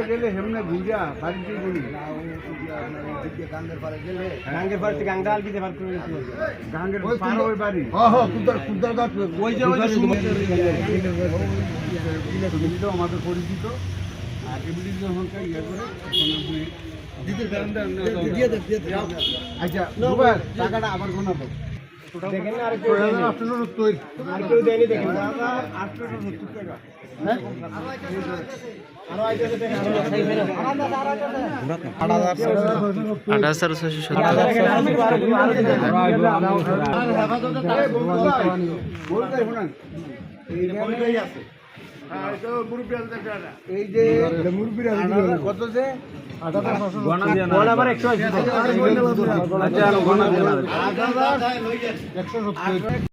গেলে হেমনে ঘুরা বাড়িতে বলি গাঙ্গের পাড়ে গেলে গাঙ্গের পাড়ে থেকে গাঙ্গা আলবিতে পার করে গাঙ্গের পার ওই বাড়ি কুদ্দার গাছ ওই যে আমাদের পরিচিত আর এমনি যখন ইয়ে করে আচ্ছা টাকাটা আবার গোনাবো দেখেন না আর কেউ দেয়নি দেখেন 870 টাকা হ্যাঁ আরো আইতে দেখেন 8800 এই যে মুরব্বীরা কত যে 170